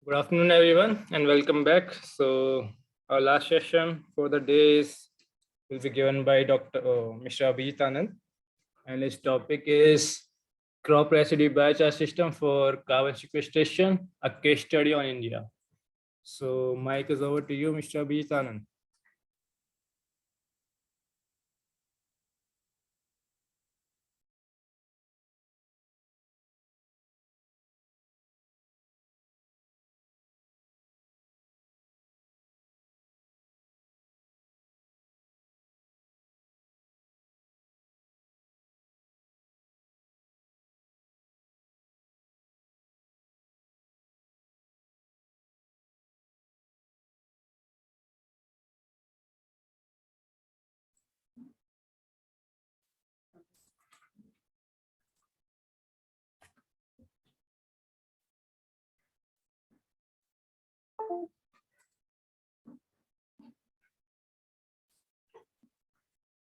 Good afternoon, everyone, and welcome back. So, our last session for the day will be given by Mr. Abhijit Anand, and his topic is crop residue biochar system for carbon sequestration, a case study on India. So, mic is over to you, Mr. Abhijit Anand.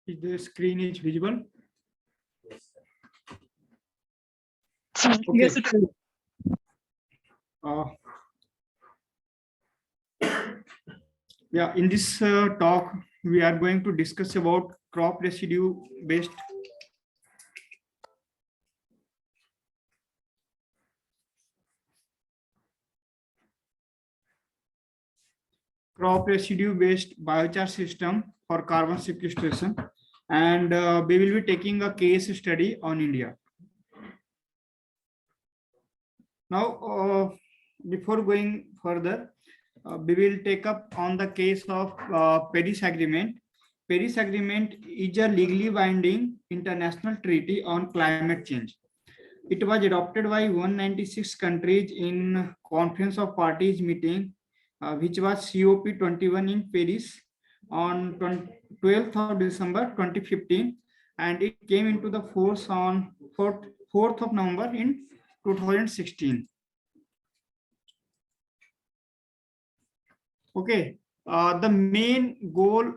Is the screen is visible? Yes, it is. Uh, yeah, in this talk, we are going to discuss about crop residue based biochar system for carbon sequestration, and we will be taking a case study on India. Now, before going further, we will take up on the case of Paris Agreement. Paris Agreement is a legally binding international treaty on climate change. It was adopted by 196 countries in Conference of Parties meeting, which was COP21 in Paris on 12th of December 2015, and it came into the force on 4th of November in 2016. Okay, the main goal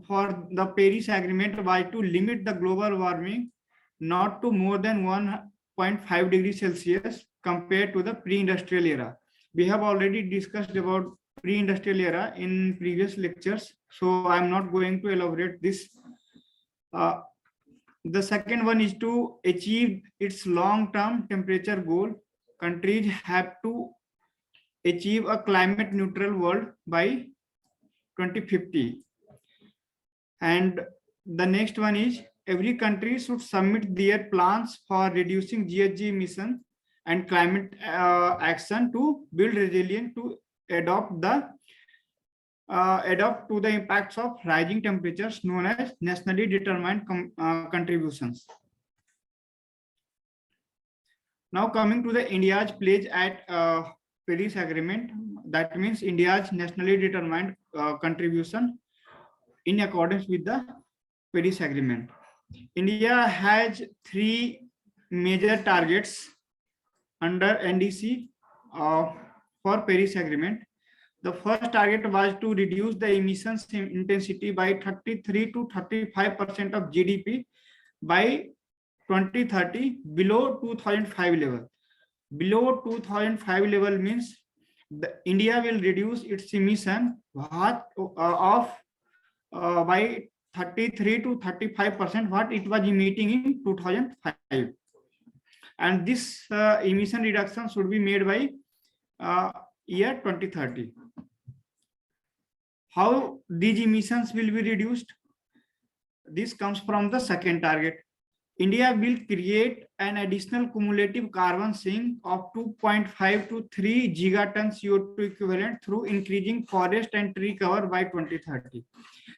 for the Paris Agreement was to limit the global warming not to more than 1.5 degrees Celsius compared to the pre-industrial era. We have already discussed about pre-industrial era in previous lectures, so I'm not going to elaborate this. The second one is to achieve its long-term temperature goal. Countries have to achieve a climate neutral world by 2050. And the next one is every country should submit their plans for reducing GHG emission and climate action to build resilience to adapt to the impacts of rising temperatures known as nationally determined contributions. Now coming to the India's pledge at Paris Agreement, that means India's nationally determined contribution in accordance with the Paris Agreement. India has three major targets under NDC for Paris Agreement. The first target was to reduce the emissions intensity by 33 to 35% of GDP by 2030 below 2005 level. Below 2005 level means India will reduce its emission by 33 to 35% what it was emitting in 2005, and this emission reduction should be made by year 2030. How these emissions will be reduced? This comes from the second target. India will create an additional cumulative carbon sink of 2.5 to 3 gigaton CO2 equivalent through increasing forest and tree cover by 2030.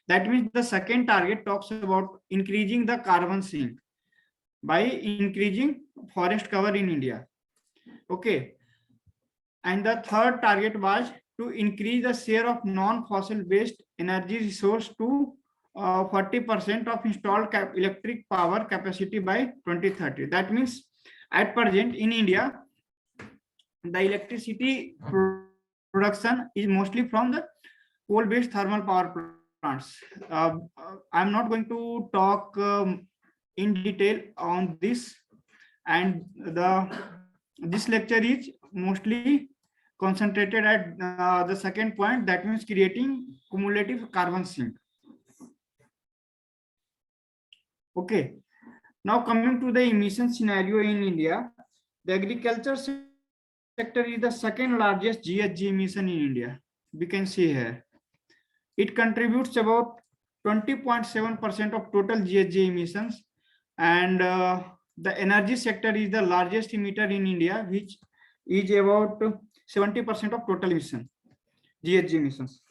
That means the second target talks about increasing the carbon sink by increasing forest cover in India. Okay. And the third target was to increase the share of non-fossil based energy resource to 40% of installed electric power capacity by 2030. That means at present in India, the electricity production is mostly from the coal-based thermal power plants. I'm not going to talk in detail on this, and this lecture is mostly concentrated at the second point, that means creating cumulative carbon sink. Okay. Now coming to the emission scenario in India, the agriculture sector is the second largest GHG emission in India. We can see here. It contributes about 20.7% of total GHG emissions, and the energy sector is the largest emitter in India, which is about 70% of total emission, GHG emissions.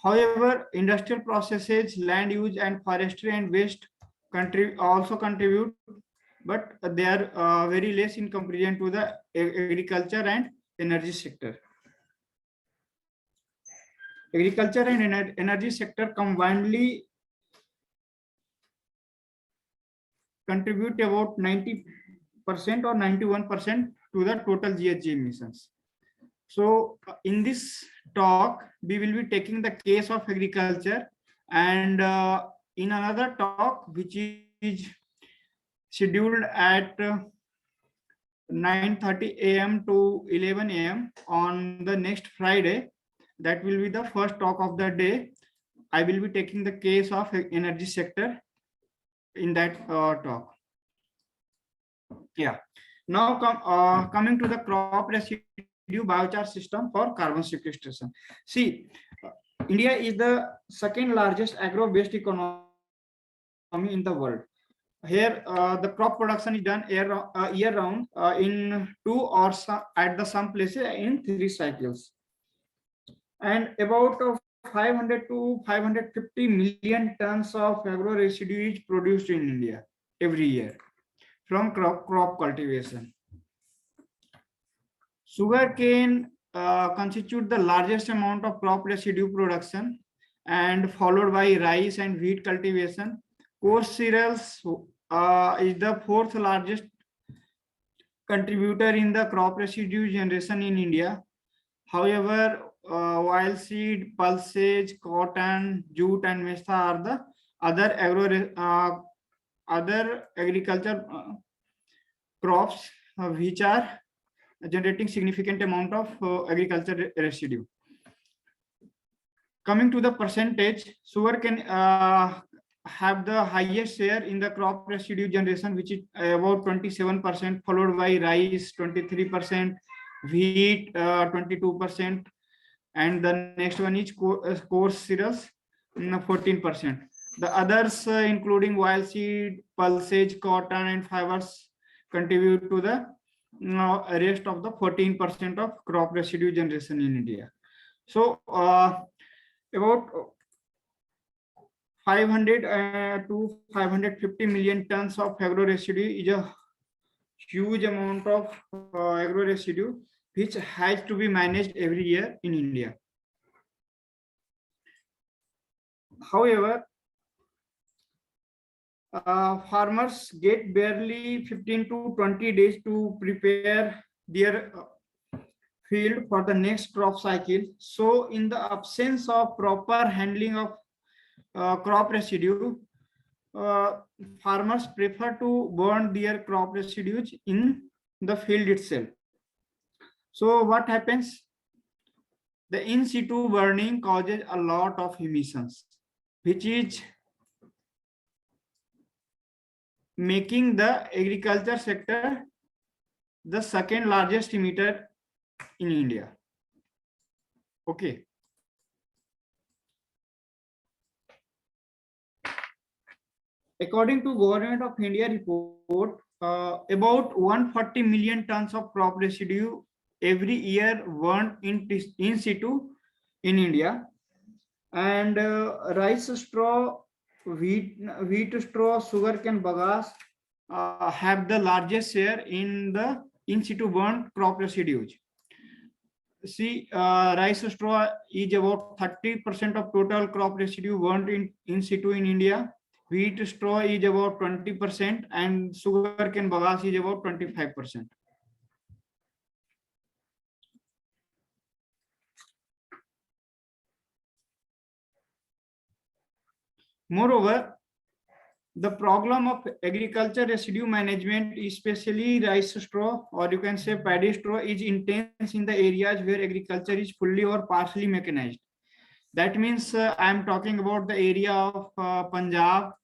However, industrial processes, land use, and forestry and waste also contribute, but they are very less in comparison to the agriculture and energy sector. Agriculture and energy sector combinedly contribute about 90% or 91% to the total GHG emissions. So in this talk, we will be taking the case of agriculture, and in another talk, which is scheduled at 9:30 a.m. to 11 a.m. on the next Friday, that will be the first talk of the day. I will be taking the case of energy sector in that talk. Yeah. Now coming to the crop residue biochar system for carbon sequestration. See, India is the second largest agro-based economy in the world. Here, the crop production is done year round in 2 or at the some places in 3 cycles, and about 500 to 550 million tons of agro residue is produced in India every year from crop cultivation. Sugarcane constitute the largest amount of crop residue production, and followed by rice and wheat cultivation. Coarse cereals is the 4th largest contributor in the crop residue generation in India. However, oilseed, pulses, cotton, jute, and mesa are the other agriculture crops which are generating significant amount of agriculture residue. Coming to the percentage, sugar can have the highest share in the crop residue generation, which is about 27%, followed by rice 23%, wheat 22%, and the next one is coarse cereals 14%. The others including oilseed, pulses, cotton, and fibers contribute to the rest of the 14% of crop residue generation in India. So about 500 to 550 million tons of agro residue is a huge amount of agro residue which has to be managed every year in India. However, farmers get barely 15 to 20 days to prepare their field for the next crop cycle. So in the absence of proper handling of crop residue, farmers prefer to burn their crop residues in the field itself. So what happens? The in situ burning causes a lot of emissions, which is making the agriculture sector the second largest emitter in India. Okay. According to Government of India report, about 140 million tons of crop residue every year burnt in situ in India, and rice straw, wheat straw, sugarcane bagasse have the largest share in the in situ burnt crop residues. See, rice straw is about 30% of total crop residue burnt in situ in India. Wheat straw is about 20%, and sugarcane bagasse is about 25%. Moreover, The problem of agriculture residue management, especially rice straw, or you can say paddy straw, is intense in the areas where agriculture is fully or partially mechanized. That means I am talking about the area of Punjab,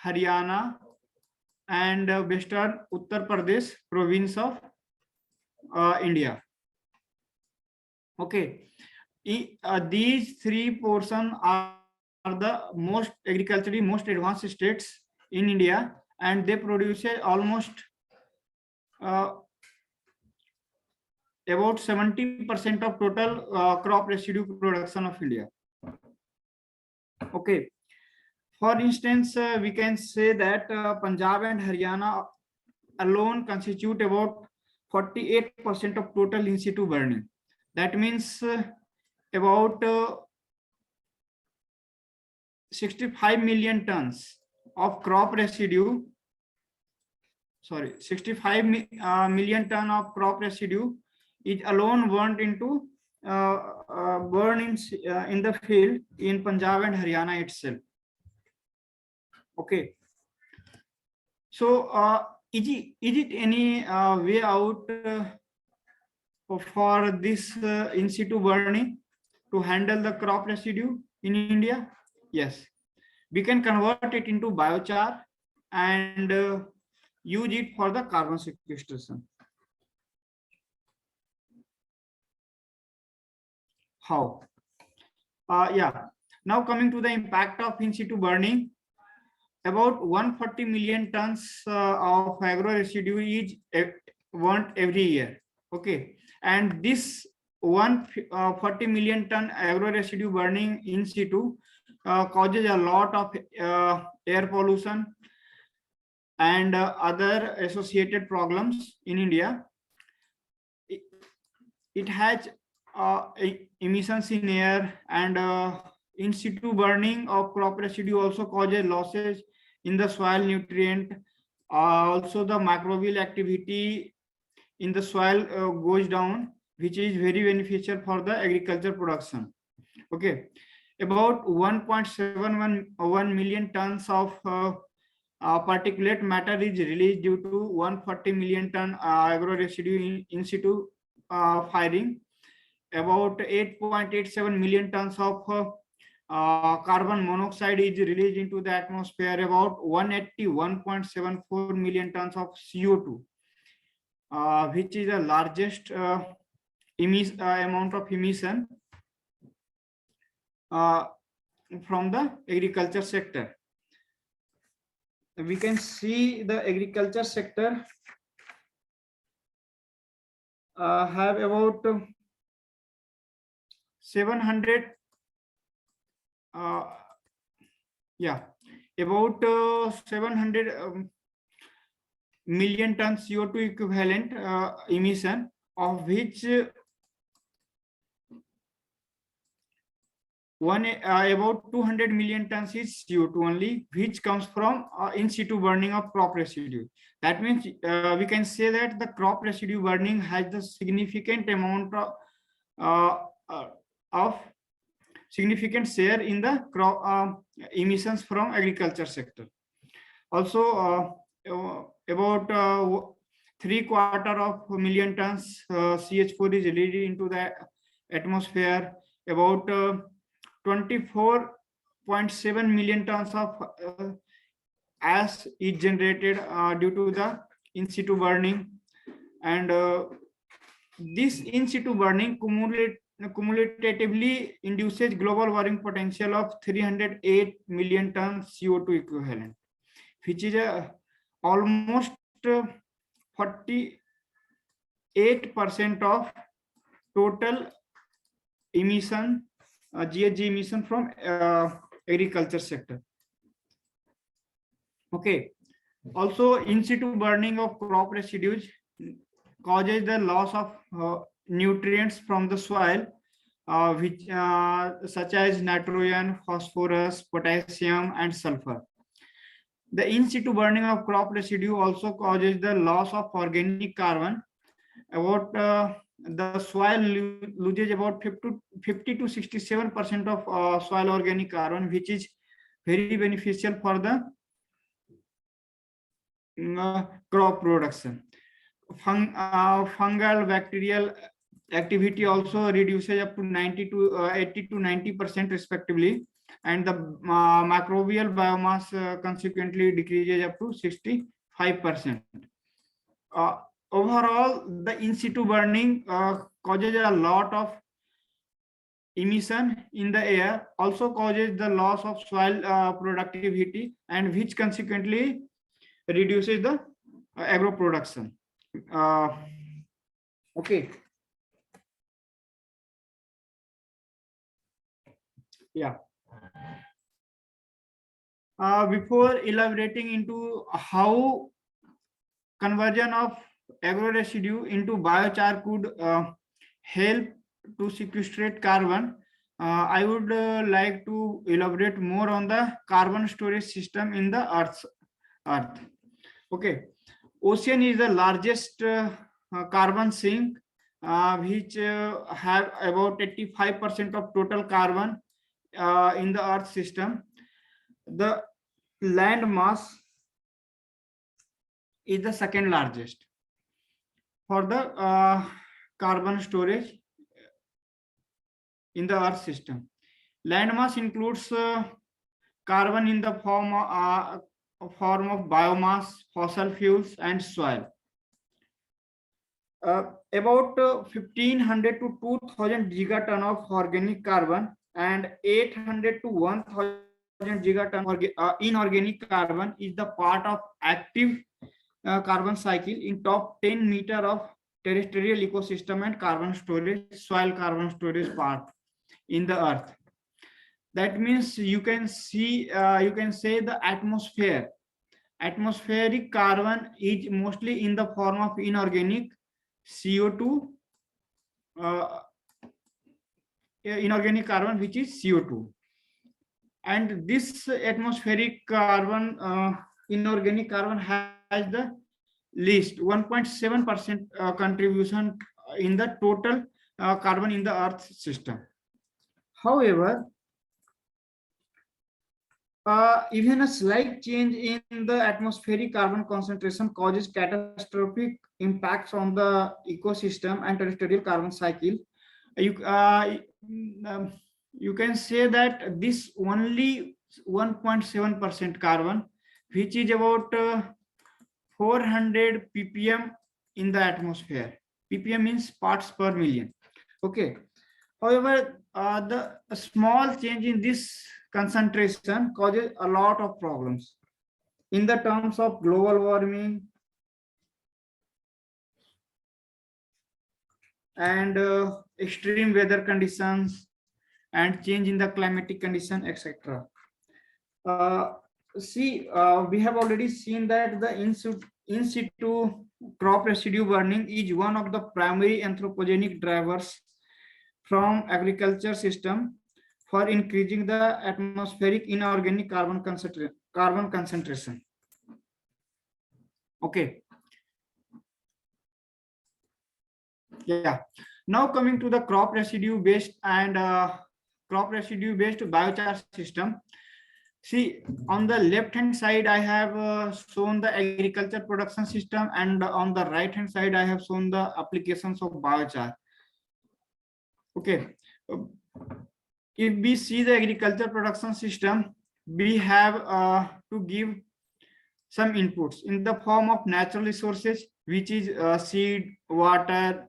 Haryana, and Western Uttar Pradesh province of India. Okay, these three portions are the most agriculturally most advanced states in India, and they produce almost about 70% of total crop residue production of India. Okay, for instance, we can say that Punjab and Haryana alone constitute about 48% of total in situ burning. That means about 65 million tons of crop residue, 65 million ton of crop residue is alone burned into in the field in Punjab and Haryana itself. Okay, so is it any way out for this in situ burning to handle the crop residue in India? Yes, we can convert it into biochar and use it for the carbon sequestration. How? Yeah, now coming to the impact of in situ burning, about 140 million tons of agro residue is burnt every year. Okay, and this 140 million ton agro residue burning in situ causes a lot of air pollution and other associated problems in India. It has emissions in air, and in situ burning of crop residue also causes losses in the soil nutrient. Also the microbial activity in the soil goes down, which is very beneficial for the agriculture production. Okay, about 1.711 million tons of particulate matter is released due to 140 million ton agro residue in situ firing. About 8.87 million tons of carbon monoxide is released into the atmosphere. About 181.74 million tons of CO2, which is the largest amount of emission from the agriculture sector. We can see the agriculture sector have about 700 about 700 million tons CO2 equivalent emission, of which about 200 million tons is CO2 only, which comes from in situ burning of crop residue. That means we can say that the crop residue burning has the significant amount of significant share in the crop emissions from agriculture sector. Also about 3/4 of million tons CH4 is released into the atmosphere. About 24.7 million tons of ash is generated due to the in situ burning, and this in situ burning cumulatively induces global warming potential of 308 million tons CO2 equivalent, which is almost 48% of total emission, GHG emission from agriculture sector. Okay, also in situ burning of crop residues causes the loss of nutrients from the soil, which such as nitrogen, phosphorus, potassium, and sulfur. The in situ burning of crop residue also causes the loss of organic carbon. About the soil loses about 50 to 67% of soil organic carbon, which is very beneficial for the crop production. Fungal bacterial activity also reduces up to 90 to 80 to 90% respectively, and the microbial biomass consequently decreases up to 65%. Overall, the in situ burning causes a lot of emission in the air, also causes the loss of soil productivity, and which consequently reduces the agro production. Okay. Yeah. Before elaborating into how conversion of agro residue into biochar could help to sequestrate carbon, I would like to elaborate more on the carbon storage system in the Earth. Okay, ocean is the largest carbon sink, which have about 85% of total carbon in the Earth system. The land mass is the second largest for the carbon storage in the Earth system. Land mass includes carbon in the form of biomass, fossil fuels, and soil. About 1500 to 2000 gigaton of organic carbon and 800 to 1000 gigaton inorganic carbon is the part of active carbon cycle in top 10 meter of terrestrial ecosystem and carbon storage, soil carbon storage part in the Earth. That means you can see, you can say the atmosphere. Atmospheric carbon is mostly in the form of inorganic CO2, inorganic carbon, which is CO2. And this atmospheric carbon, inorganic carbon has the least 1.7% contribution in the total carbon in the Earth system. However, even a slight change in the atmospheric carbon concentration causes catastrophic impacts on the ecosystem and terrestrial carbon cycle. You can say that this only 1.7% carbon, which is about 400 ppm in the atmosphere. ppm means parts per million. Okay. However, the small change in this concentration causes a lot of problems in the terms of global warming and extreme weather conditions and change in the climatic condition, etc. We have already seen that the in situ crop residue burning is one of the primary anthropogenic drivers from agriculture system for increasing the atmospheric inorganic carbon concentration. Okay. Yeah. Now coming to the crop residue based and crop residue based biochar system. See, on the left hand side, I have shown the agriculture production system, and on the right hand side, I have shown the applications of biochar. Okay. If we see the agriculture production system, we have to give some inputs in the form of natural resources, which is seed, water,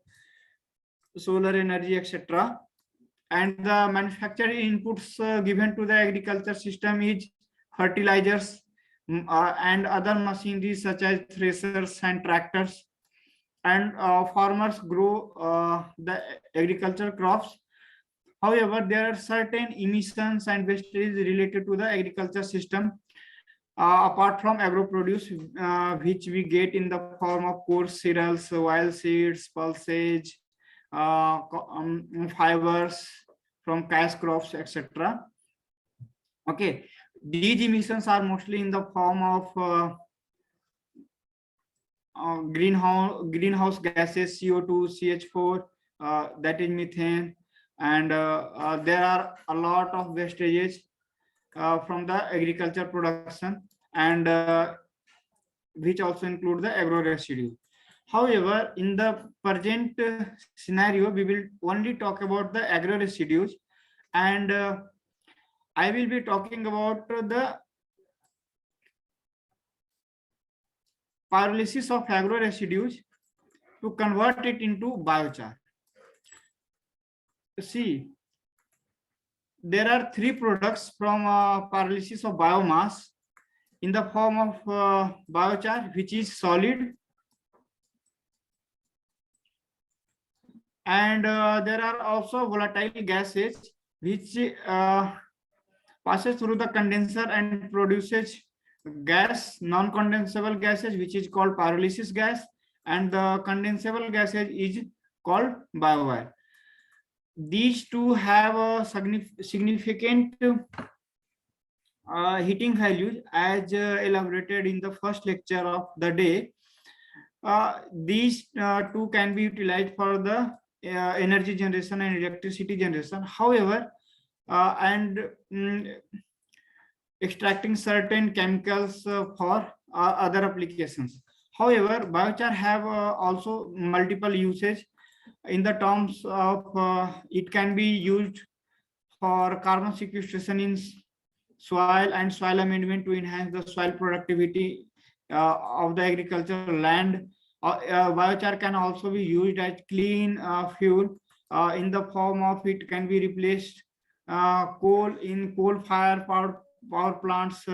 solar energy, etc. And the manufacturing inputs given to the agriculture system is fertilizers and other machinery such as threshers and tractors. And farmers grow the agricultural crops. However, there are certain emissions and wastages related to the agriculture system apart from agro produce, which we get in the form of coarse cereals, wild seeds, pulses, fibers from cash crops, etc. Okay, these emissions are mostly in the form of greenhouse gases, CO2, CH4, that is methane, and there are a lot of wastages from the agriculture production, and which also include the agro residue. However, in the present scenario, we will only talk about the agro residues, and I will be talking about the pyrolysis of agro residues to convert it into biochar. See, there are three products from pyrolysis of biomass in the form of biochar, which is solid, and there are also volatile gases which passes through the condenser and produces gas, non-condensable gases, which is called pyrolysis gas, and the condensable gases is called bio-oil. These two have a significant heating values, as elaborated in the first lecture of the day. These two can be utilized for the energy generation and electricity generation. However, extracting certain chemicals for other applications. However, biochar have also multiple usage in the terms of it can be used for carbon sequestration in soil and soil amendment to enhance the soil productivity of the agricultural land. Biochar can also be used as clean fuel in the form of it can be replaced coal in coal fire power plants.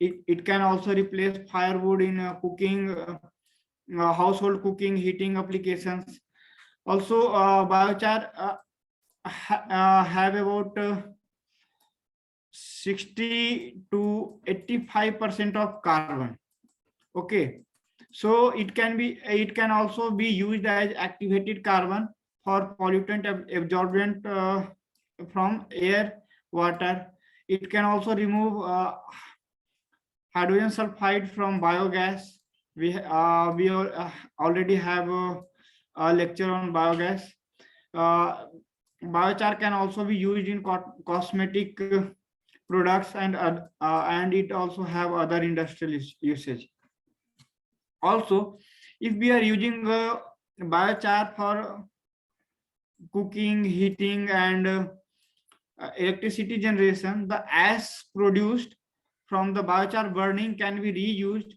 It can also replace firewood in cooking, household cooking, heating applications. Also, biochar have about 60 to 85% of carbon. Okay, so it can also be used as activated carbon for pollutant absorbent from air, water. It can also remove hydrogen sulfide from biogas. We already have a lecture on biogas. Biochar can also be used in cosmetic products, and it also have other industrial usage. Also, if we are using biochar for cooking, heating, and electricity generation, the ash produced from the biochar burning can be reused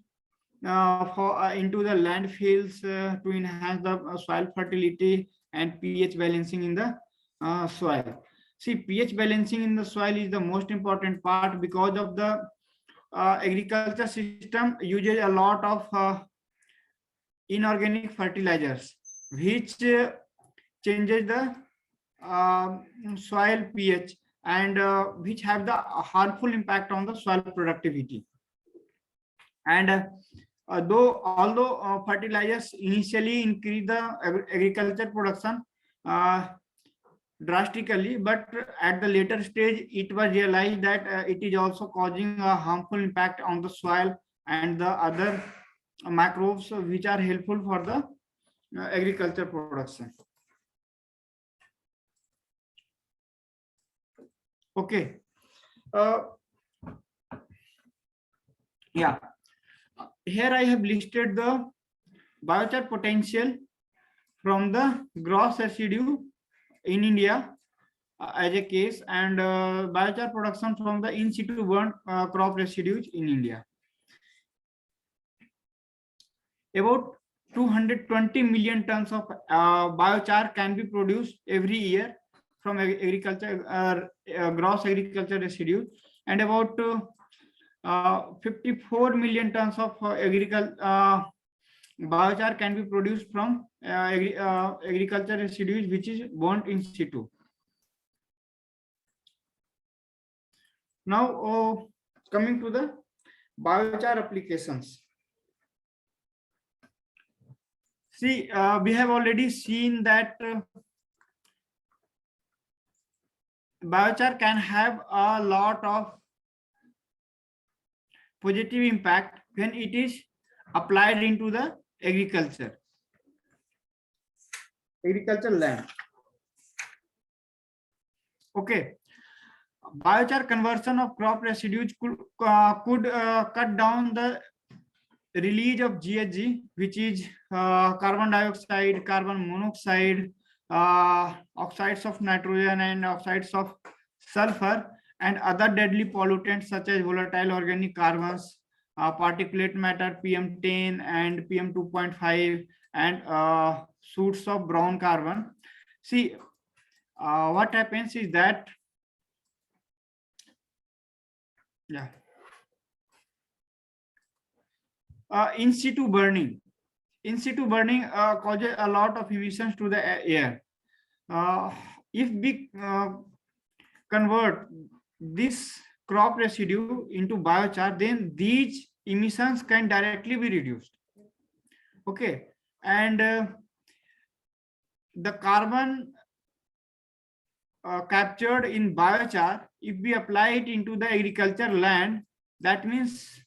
into the landfills to enhance the soil fertility and pH balancing in the soil. See, pH balancing in the soil is the most important part because of the agriculture system uses a lot of inorganic fertilizers, which changes the soil pH and which have the harmful impact on the soil productivity. And although fertilizers initially increase the agriculture production drastically, but at the later stage it was realized that it is also causing a harmful impact on the soil and the other microbes which are helpful for the agriculture production. Okay. Yeah. Here I have listed the biochar potential from the gross residue in India as a case, and biochar production from the in situ burnt crop residues in India. About 220 million tons of biochar can be produced every year from agriculture, gross agriculture residue, and about 54 million tons of biochar can be produced from agriculture residues which is burnt in situ. Now, coming to the biochar applications. See, we have already seen that biochar can have a lot of positive impact when it is applied into the agriculture land. Okay, biochar conversion of crop residues could cut down the release of GHG, which is carbon dioxide, carbon monoxide, oxides of nitrogen and oxides of sulfur, and other deadly pollutants such as volatile organic carbons, particulate matter PM10 and PM2.5, and source of brown carbon. See, what happens is that, yeah, in situ burning causes a lot of emissions to the air. If we convert this crop residue into biochar, then these emissions can directly be reduced. Okay, and the carbon captured in biochar, if we apply it into the agriculture land, that means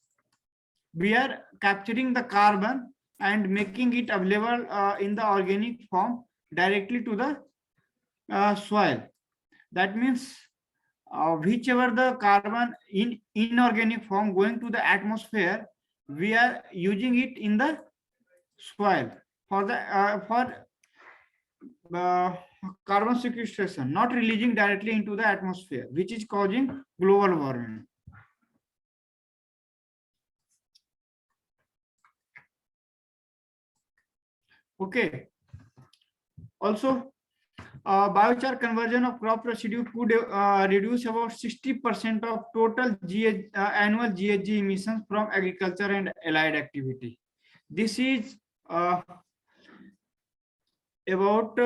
we are capturing the carbon and making it available in the organic form directly to the soil. That means whichever the carbon in inorganic form going to the atmosphere, we are using it in the soil for the carbon sequestration, not releasing directly into the atmosphere, which is causing global warming. Okay. Also, biochar conversion of crop residue could reduce about 60% of total annual GHG emissions from agriculture and allied activity. This is about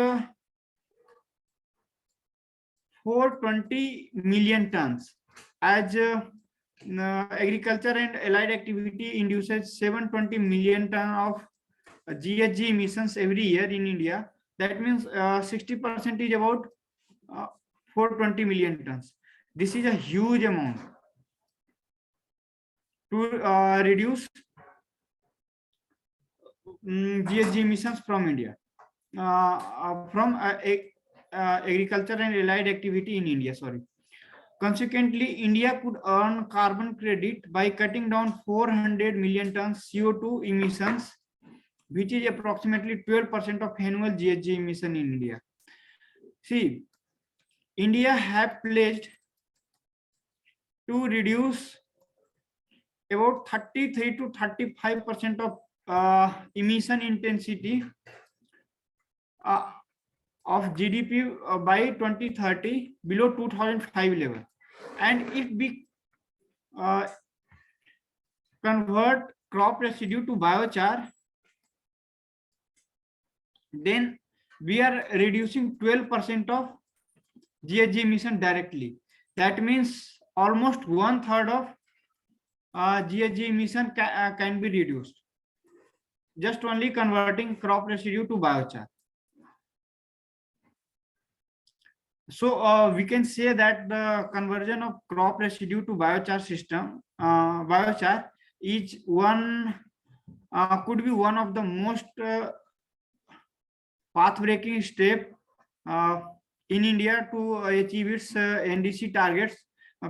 420 million tons, as agriculture and allied activity induces 720 million tons of GHG emissions every year in India. That means 60% is about 420 million tons. This is a huge amount to reduce GHG emissions from India, from agriculture and allied activity in India. Sorry. Consequently, India could earn carbon credit by cutting down 400 million tons CO2 emissions, which is approximately 12% of annual GHG emission in India. See, India have pledged to reduce about 33 to 35% of emission intensity of GDP by 2030 below 2005 level. And if we convert crop residue to biochar, then we are reducing 12% of GHG emission directly. That means almost 1/3 of GHG emission can be reduced just only converting crop residue to biochar. So we can say that the conversion of crop residue to biochar system, biochar is could be one of the most path-breaking step in India to achieve its NDC targets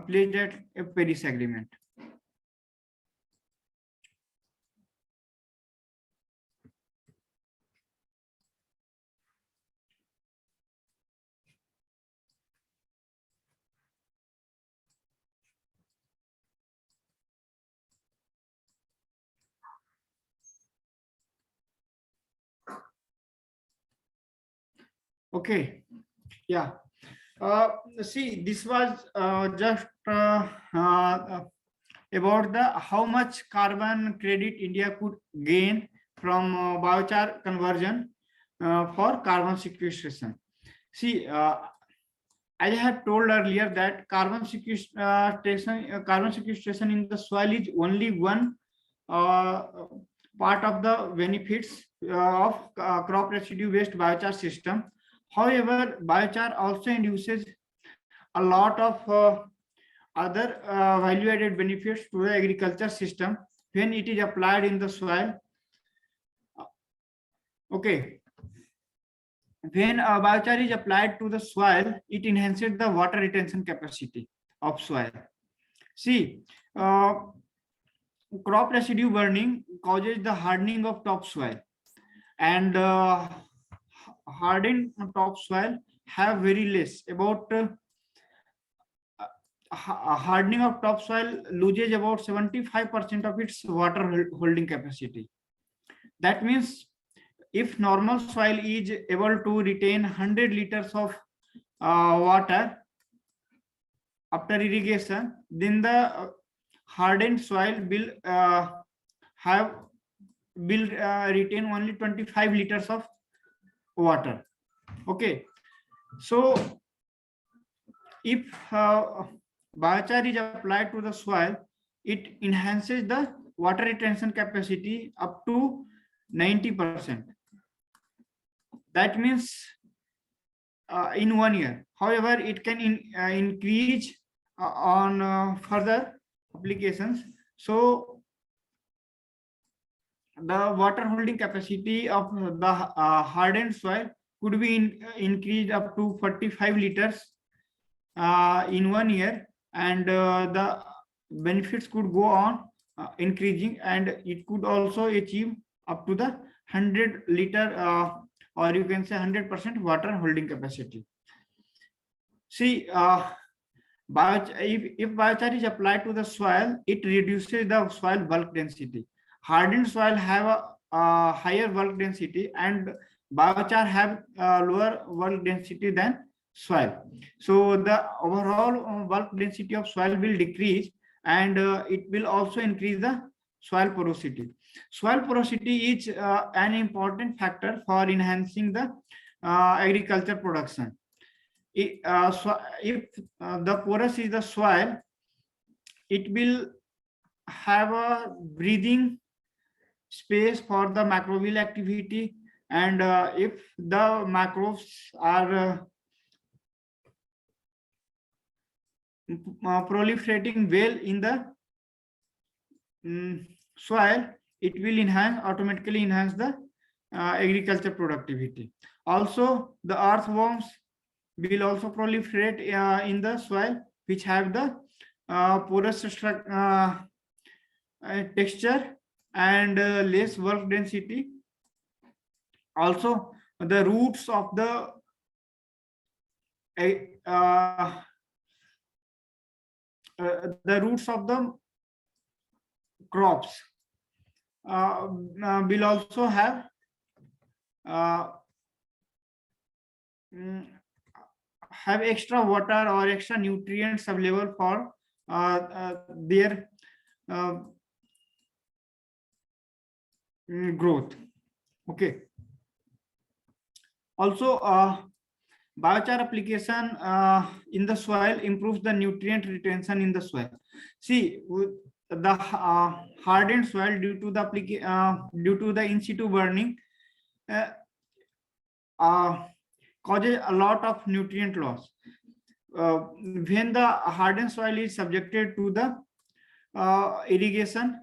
pledged at a Paris Agreement. Okay, yeah. See, this was just about the how much carbon credit India could gain from biochar conversion for carbon sequestration. See, as I have told earlier that carbon sequestration in the soil is only one part of the benefits of crop residue based biochar system. However, biochar also induces a lot of other value-added benefits to the agriculture system when it is applied in the soil. Okay. When biochar is applied to the soil, it enhances the water retention capacity of soil. See, crop residue burning causes the hardening of topsoil, and hardened topsoil have very less about hardening of topsoil loses about 75% of its water holding capacity. That means if normal soil is able to retain 100 liters of water after irrigation, then the hardened soil will retain only 25 liters of water. Okay, so if biochar is applied to the soil, it enhances the water retention capacity up to 90%. That means in 1 year. However, it can increase on further applications. So the water holding capacity of the hardened soil could be increased up to 45 liters in 1 year, and the benefits could go on increasing, and it could also achieve up to the 100 liter or you can say 100% water holding capacity. See, if biochar is applied to the soil, it reduces the soil bulk density. Hardened soil have a higher bulk density, and biochar have lower bulk density than soil. So the overall bulk density of soil will decrease, and it will also increase the soil porosity. Soil porosity is an important factor for enhancing the agriculture production. If the porous is the soil, it will have a breathing space for the microbial activity, and if the microbes are proliferating well in the soil, it will automatically enhance the agriculture productivity. Also, the earthworms will also proliferate in the soil, which have the porous texture and less bulk density. Also, the roots of the crops will also have extra water or extra nutrients available for their growth. Okay. Also, biochar application in the soil improves the nutrient retention in the soil. See, the hardened soil due to the in situ burning causes a lot of nutrient loss. When the hardened soil is subjected to the irrigation,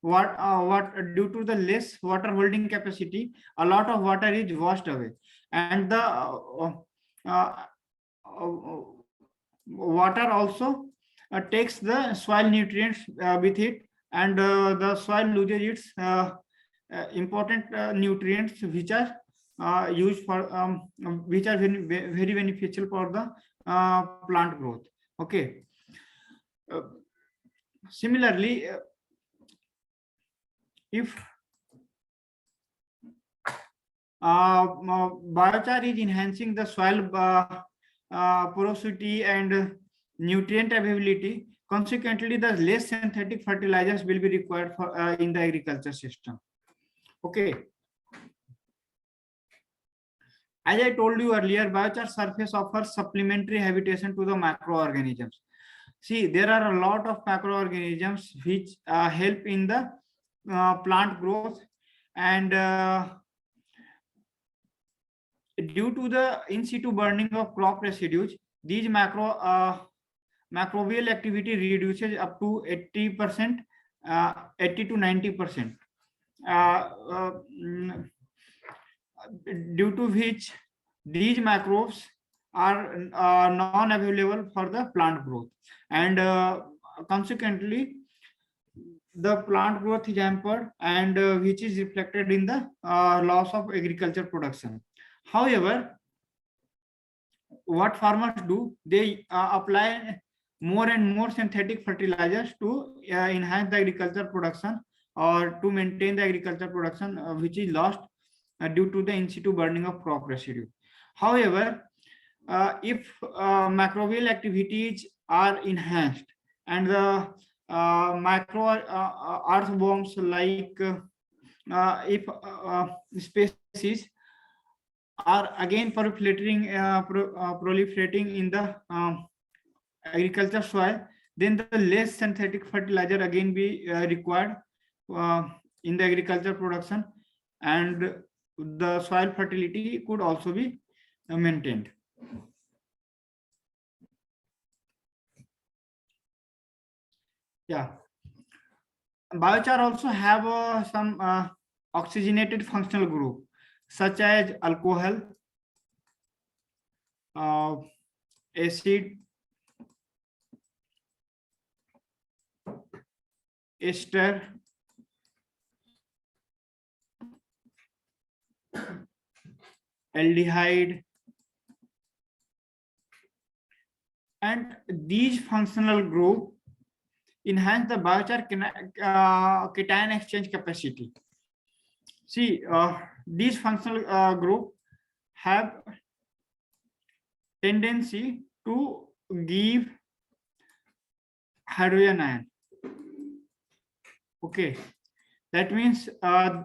due to the less water holding capacity, a lot of water is washed away, and the water also takes the soil nutrients with it, and the soil loses its important nutrients which are used for which are very beneficial for the plant growth. Okay. Similarly, if biochar is enhancing the soil porosity and nutrient availability, consequently the less synthetic fertilizers will be required for in the agriculture system. Okay. As I told you earlier, biochar surface offers supplementary habitation to the microorganisms. See, there are a lot of microorganisms which help in the plant growth, and due to the in situ burning of crop residues, these microbial activity reduces up to 80%, 80 to 90%, due to which these microbes are non-available for the plant growth, and consequently the plant growth is hampered, and which is reflected in the loss of agriculture production. However, what farmers do, they apply more and more synthetic fertilizers to enhance the agriculture production or to maintain the agriculture production, which is lost due to the in situ burning of crop residue. However, if microbial activities are enhanced and the micro earthworms like if species are again proliferating in the agriculture soil, then the less synthetic fertilizer again be required in the agriculture production, and the soil fertility could also be maintained. Yeah, biochar also have some oxygenated functional group such as alcohol, acid, ester, aldehyde, and these functional group enhance the biochar cation exchange capacity. See, these functional group have tendency to give hydrogen ion. Okay, that means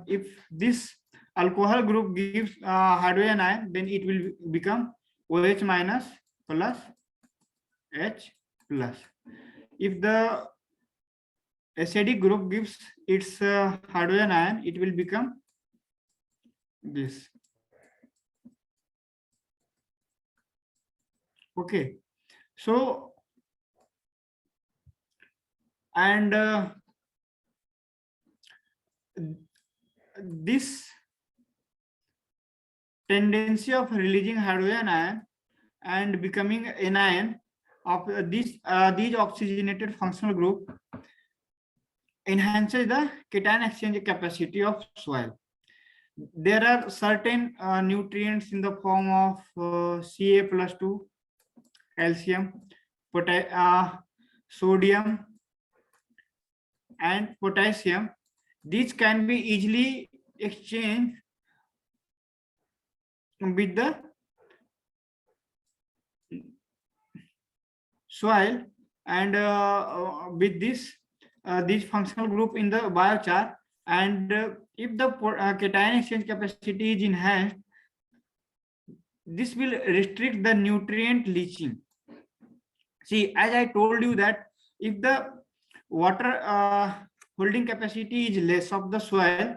if this alcohol group gives hydrogen ion, then it will become OH minus plus H plus. If the acidic group gives its hydrogen ion, it will become this. Okay, so and this tendency of releasing hydrogen ion and becoming anion of these oxygenated functional group enhances the cation exchange capacity of soil. There are certain nutrients in the form of Ca+2, calcium, sodium, and potassium. These can be easily exchanged with the soil, and with this functional group in the biochar, and if the cation exchange capacity is enhanced, this will restrict the nutrient leaching. See, as I told you that if the water holding capacity is less of the soil,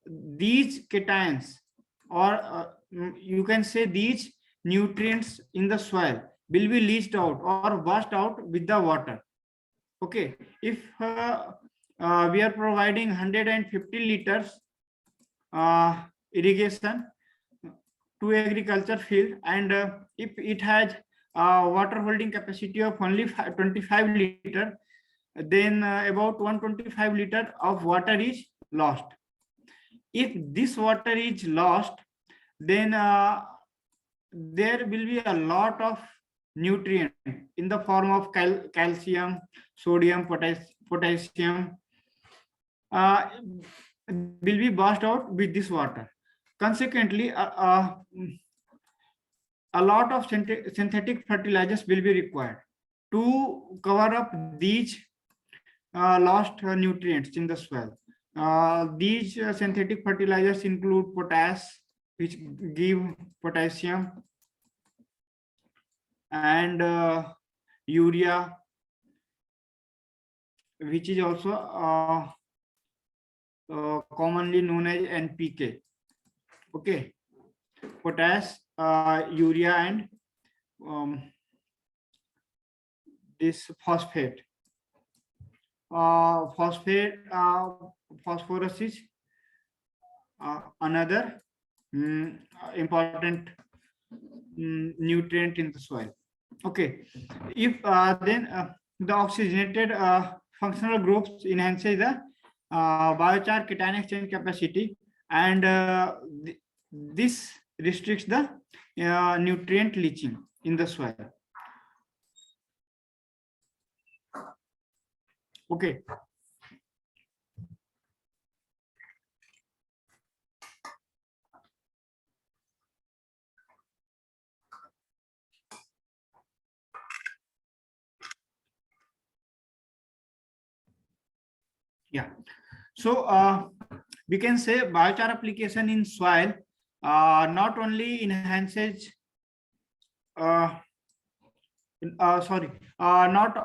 these cations, or you can say these nutrients in the soil, will be leached out or washed out with the water. Okay, if we are providing 150 liters irrigation to agriculture field, and if it has water holding capacity of only 25 liter, then about 125 liter of water is lost. If this water is lost, then there will be a lot of nutrient in the form of calcium, sodium, potassium will be washed out with this water. Consequently, a lot of synthetic fertilizers will be required to cover up these lost nutrients in the soil. These synthetic fertilizers include potash, which give potassium, and urea, which is also commonly known as NPK. Okay, potash, urea, and this phosphate. Phosphorus is another important nutrient in the soil. Okay, if then the oxygenated functional groups enhances the biochar cation exchange capacity, and this restricts the nutrient leaching in the soil. Okay. Yeah. So we can say biochar application in soil not only enhances not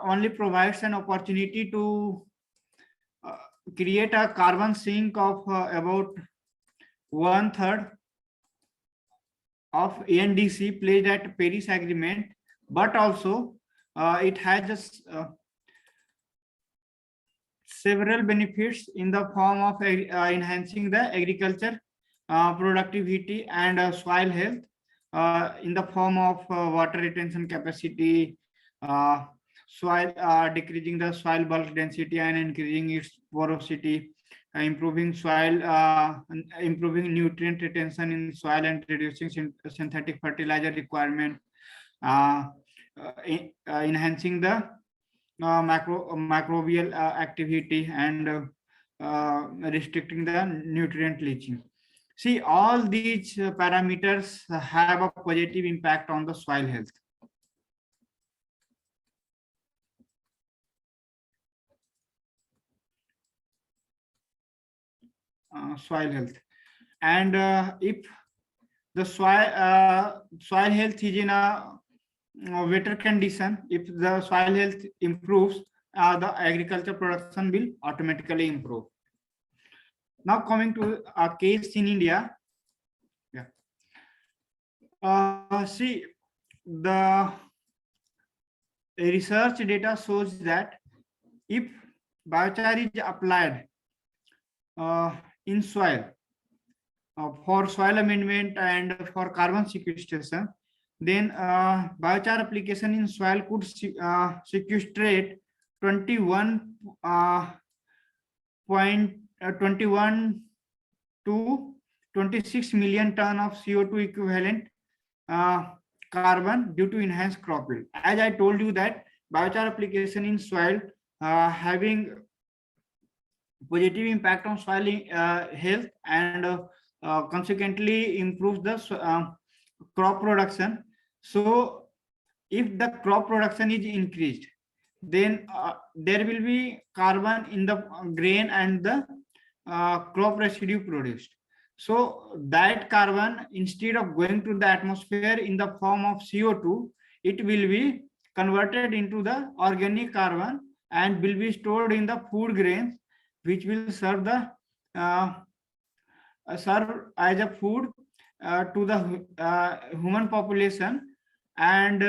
only provides an opportunity to create a carbon sink of about 1/3 of ANDC pledged at Paris Agreement, but also it has several benefits in the form of enhancing the agriculture productivity and soil health in the form of water retention capacity, soil decreasing the soil bulk density and increasing its porosity, improving soil, improving nutrient retention in soil and reducing synthetic fertilizer requirement, enhancing the microbial activity and restricting the nutrient leaching. See, all these parameters have a positive impact on the soil health. Soil health, and if the soil health is in a better condition, if the soil health improves, the agriculture production will automatically improve. Now coming to a case in India. Yeah. See, the research data shows that if biochar is applied in soil for soil amendment and for carbon sequestration, then biochar application in soil could sequestrate 21 to 26 million ton of CO2 equivalent carbon due to enhanced crop yield. As I told you that biochar application in soil having positive impact on soil health and consequently improves the crop production. So if the crop production is increased, then there will be carbon in the grain and the crop residue produced. So that carbon, instead of going to the atmosphere in the form of CO2, it will be converted into the organic carbon and will be stored in the food grains, which will serve the serve as a food to the human population, and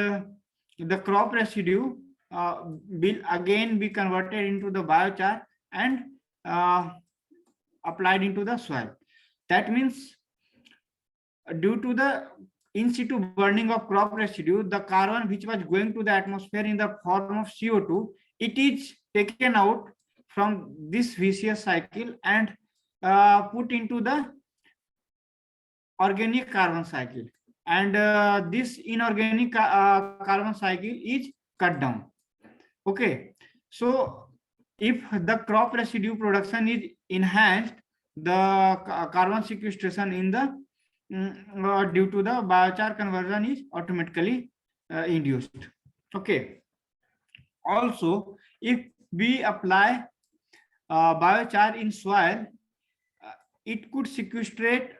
the crop residue will again be converted into the biochar and applied into the soil. That means due to the in situ burning of crop residue, the carbon which was going to the atmosphere in the form of CO2, it is taken out from this vicious cycle and put into the organic carbon cycle, and this inorganic carbon cycle is cut down. Okay, so if the crop residue production is enhanced, the carbon sequestration in the due to the biochar conversion is automatically induced. Okay, also if we apply biochar in soil, it could sequestrate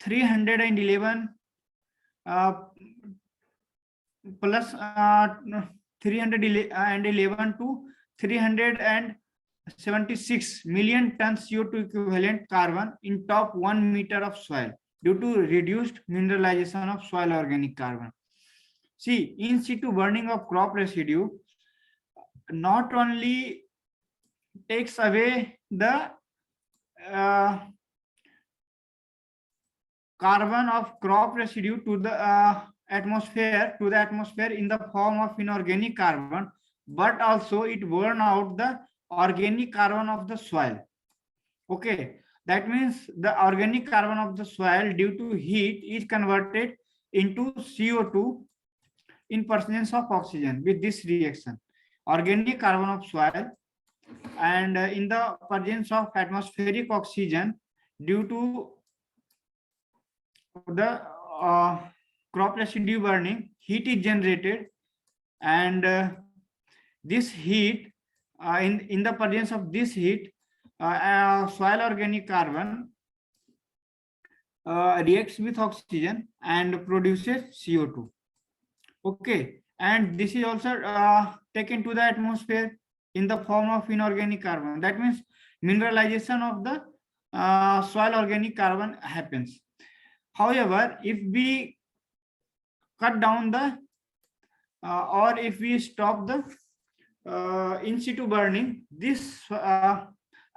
311 plus 311 to 376 million tons CO2 equivalent carbon in top 1 meter of soil due to reduced mineralization of soil organic carbon. See, in situ burning of crop residue not only takes away the carbon of crop residue to the atmosphere in the form of inorganic carbon, but also it burn out the organic carbon of the soil. Okay, that means the organic carbon of the soil due to heat is converted into CO2 in presence of oxygen with this reaction. Organic carbon of soil and in the presence of atmospheric oxygen due to the crop residue burning, heat is generated, and this heat in the presence of this heat, soil organic carbon reacts with oxygen and produces CO2. Okay, and this is also taken to the atmosphere in the form of inorganic carbon. That means mineralization of the soil organic carbon happens. However, if we cut down the or if we stop the in situ burning, this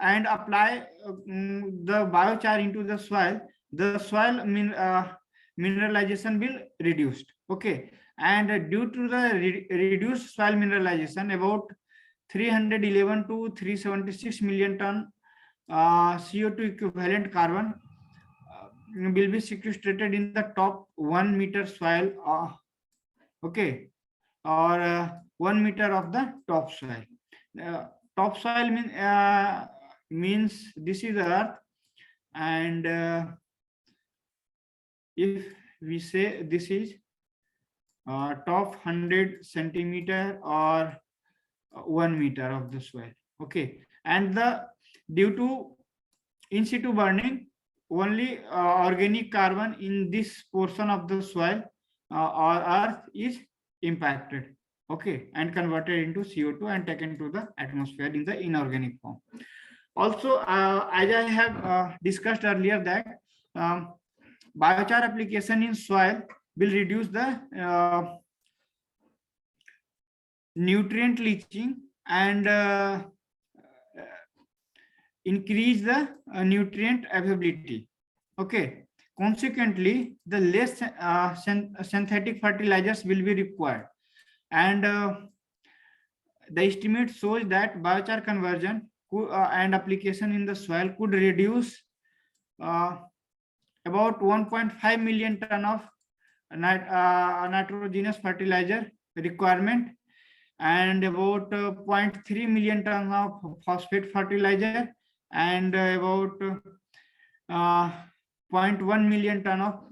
and apply the biochar into the soil mineralization will reduced. Okay, and due to the reduced soil mineralization, about 311 to 376 million ton CO2 equivalent carbon will be sequestrated in the top 1 meter soil. Okay, or 1 meter of the topsoil. Topsoil means this is earth, and if we say this is top 100 centimeter or 1 meter of the soil. Okay, and the due to in situ burning, only organic carbon in this portion of the soil or earth is impacted. Okay, and converted into CO2 and taken to the atmosphere in the inorganic form. Also, as I have discussed earlier, that biochar application in soil will reduce the nutrient leaching and increase the nutrient availability. Okay, consequently, the less synthetic fertilizers will be required, and the estimate shows that biochar conversion and application in the soil could reduce about 1.5 million ton of nitrogenous fertilizer requirement, and about 0.3 million ton of phosphate fertilizer, and about 0.1 million ton of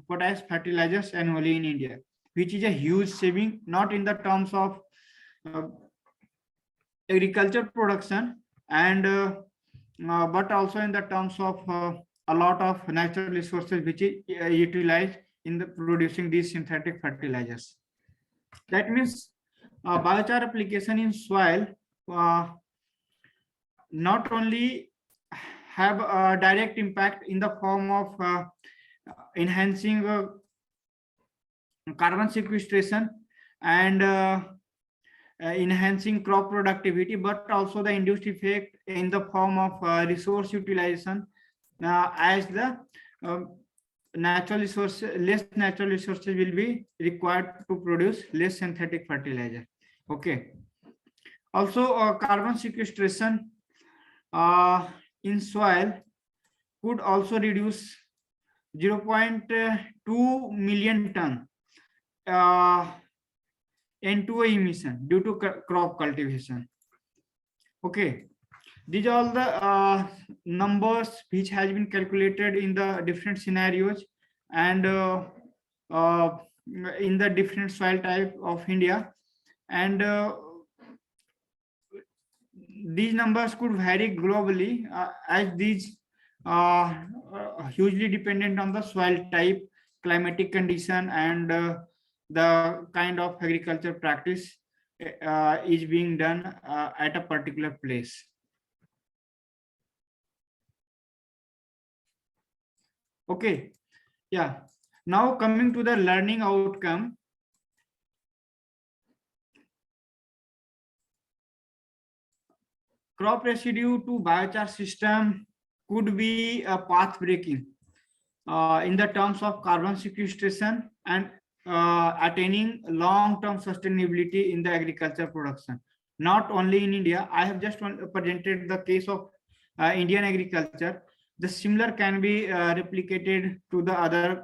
potash fertilizers annually in India, which is a huge saving, not in the terms of agriculture production and but also in the terms of a lot of natural resources which is utilized in the producing these synthetic fertilizers. That means biochar application in soil not only have a direct impact in the form of enhancing carbon sequestration and enhancing crop productivity, but also the induced effect in the form of resource utilization, as the natural resources, less natural resources will be required to produce less synthetic fertilizer. Okay, also carbon sequestration in soil could also reduce 0.2 million ton N2O emission due to crop cultivation. Okay, these are all the numbers which has been calculated in the different scenarios and in the different soil type of India, and these numbers could vary globally as these are hugely dependent on the soil type, climatic condition, and the kind of agriculture practice is being done at a particular place. Okay, yeah. Now coming to the learning outcome. Crop residue to biochar system could be a path breaking in the terms of carbon sequestration and attaining long-term sustainability in the agriculture production. Not only in India, I have just presented the case of Indian agriculture. The similar can be replicated to the other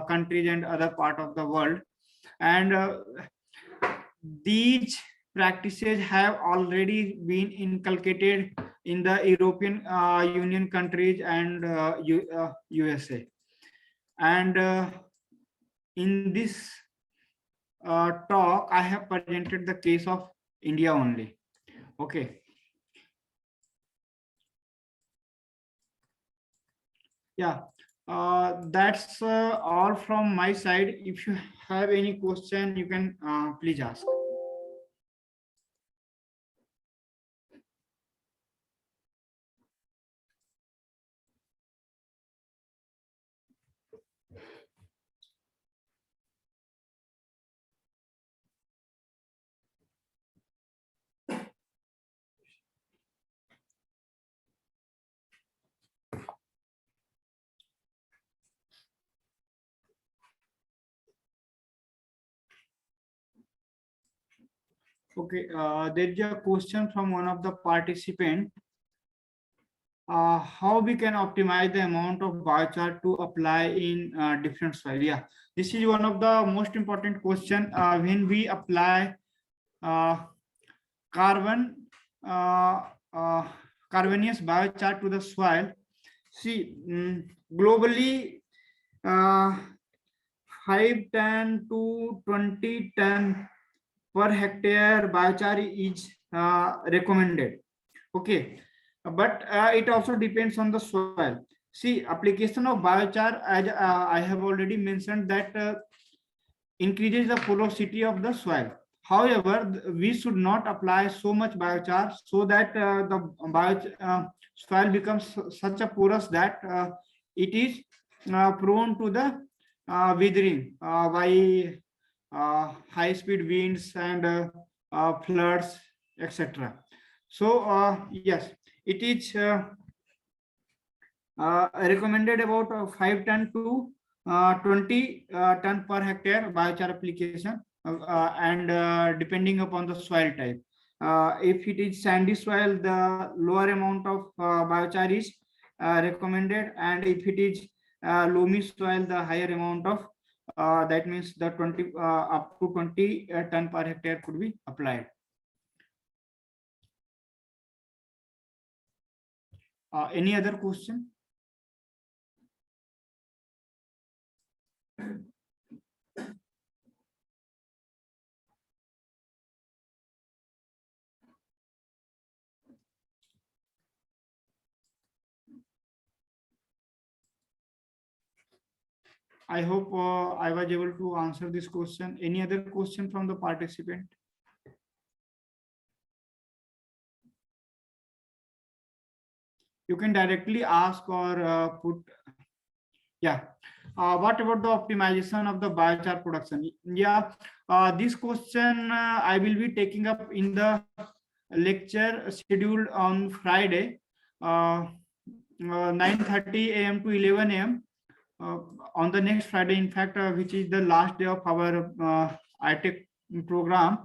countries and other part of the world. And these practices have already been inculcated in the European Union countries and USA. And in this talk, I have presented the case of India only. Okay. Yeah, that's all from my side. If you have any question, you can please ask. Okay, there is a question from one of the participants. How we can optimize the amount of biochar to apply in different soil? Yeah, this is one of the most important question. When we apply carbonious biochar to the soil, see, globally, 5 ton to 20 ton per hectare biochar is recommended. Okay, but it also depends on the soil. See, application of biochar, as I have already mentioned, that increases the porosity of the soil. However, we should not apply so much biochar so that the soil becomes such a porous that it is prone to the withering by high-speed winds and floods, etc. So yes, it is recommended about 5 ton to 20 ton per hectare biochar application, and depending upon the soil type. If it is sandy soil, the lower amount of biochar is recommended, and if it is loamy soil, the higher amount of that means the 20 up to 20 ton per hectare could be applied. Any other question? I hope I was able to answer this question. Any other question from the participant? You can directly ask or put. Yeah. What about the optimization of the biochar production? Yeah, this question I will be taking up in the lecture scheduled on Friday, 9:30 a.m. to 11 a.m. On the next Friday, in fact, which is the last day of our ITech program.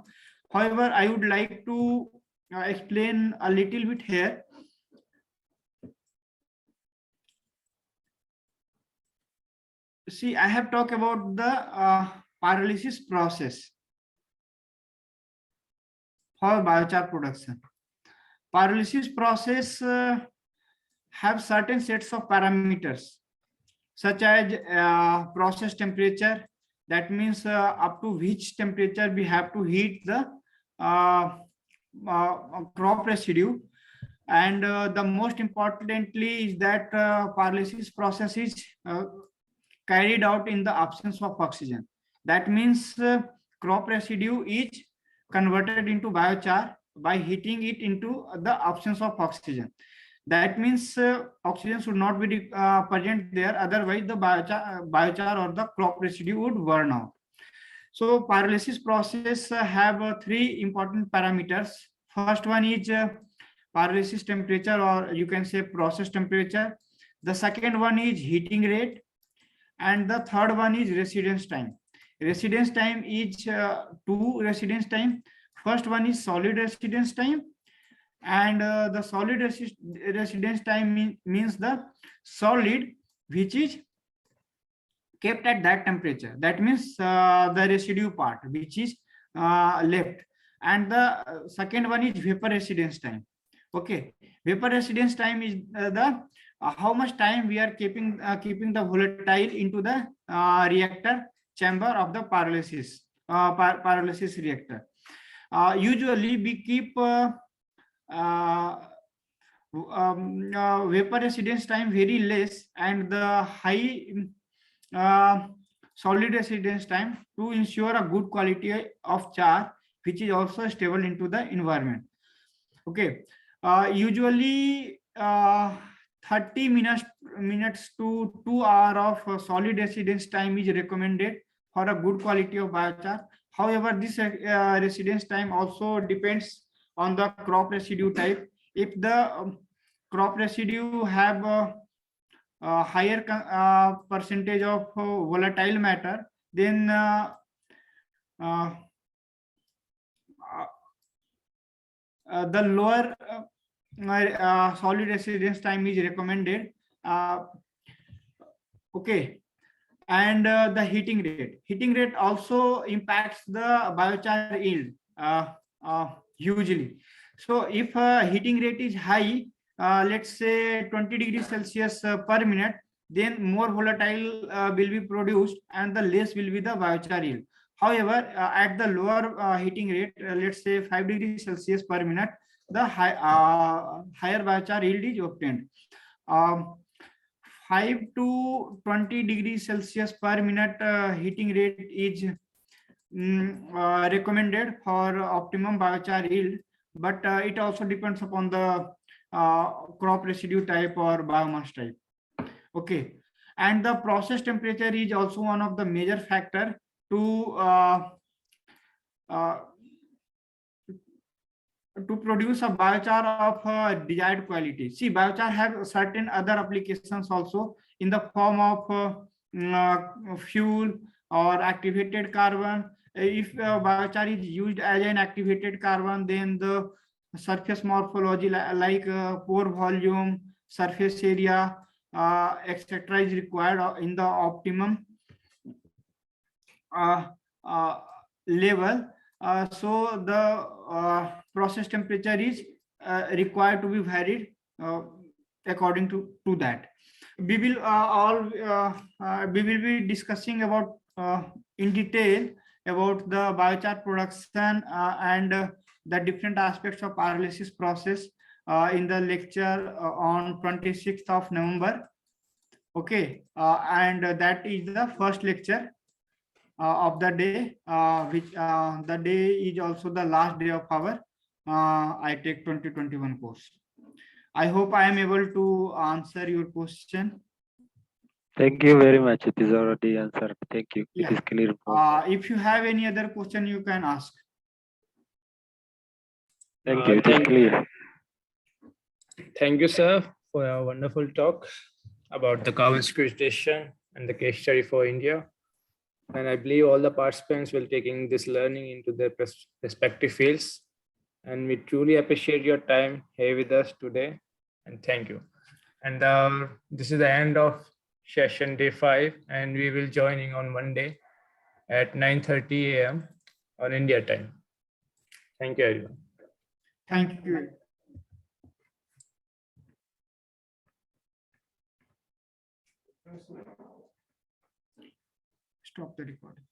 However, I would like to explain a little bit here. See, I have talked about the pyrolysis process for biochar production. Pyrolysis process have certain sets of parameters, such as process temperature. That means up to which temperature we have to heat the crop residue. And the most importantly is that pyrolysis process is carried out in the absence of oxygen. That means crop residue is converted into biochar by heating it into the absence of oxygen. That means oxygen should not be present there, otherwise the biochar or the crop residue would burn out. So pyrolysis process have 3 important parameters. First one is pyrolysis temperature, or you can say process temperature. The second one is heating rate, and the third one is residence time. Residence time is 2 residence time. First one is solid residence time, And the solid residence time means the solid which is kept at that temperature. That means the residue part which is left. And the second one is vapor residence time. Okay, vapor residence time is the how much time we are keeping the volatile into the reactor chamber of the pyrolysis reactor. Usually we keep vapor residence time very less and the high solid residence time to ensure a good quality of charge which is also stable into the environment. Okay, usually 30 minutes to 2 hours of solid residence time is recommended for a good quality of biochar. However, this residence time also depends on the crop residue type. If the crop residue have higher percentage of volatile matter, then the lower solid residence time is recommended. Okay, and the heating rate also impacts the biochar yield hugely. So if heating rate is high, let's say 20 degrees Celsius per minute, then more volatile will be produced and the less will be the biochar yield. However, at the lower heating rate, let's say 5 degrees Celsius per minute, the higher biochar yield is obtained. 5 to 20 degrees Celsius per minute heating rate is recommended for optimum biochar yield, but it also depends upon the crop residue type or biomass type. Okay, and the process temperature is also one of the major factor to produce a biochar of desired quality. See, biochar have certain other applications also in the form of fuel or activated carbon. If biochar is used as an activated carbon, then the surface morphology like pore volume, surface area, etc. is required in the optimum level. So the process temperature is required to be varied according to that. We will we will be discussing about in detail about the biochar production and the different aspects of pyrolysis process in the lecture on 26th of November. Okay, and that is the first lecture of the day, which the day is also the last day of our ITech 2021 course. I hope I am able to answer your question. Thank you very much. It is already answered. Thank you. Yeah. It is clear. If you have any other question, you can ask. Thank you. It is clear. Thank you, sir, for a wonderful talk about the carbon sequestration and the case study for India. And I believe all the participants will taking this learning into their respective fields. And we truly appreciate your time here with us today. And thank you. And this is the end of session day 5, and we will joining on Monday at 9:30 a.m. on India time. Thank you, everyone. Thank you. Stop the recording.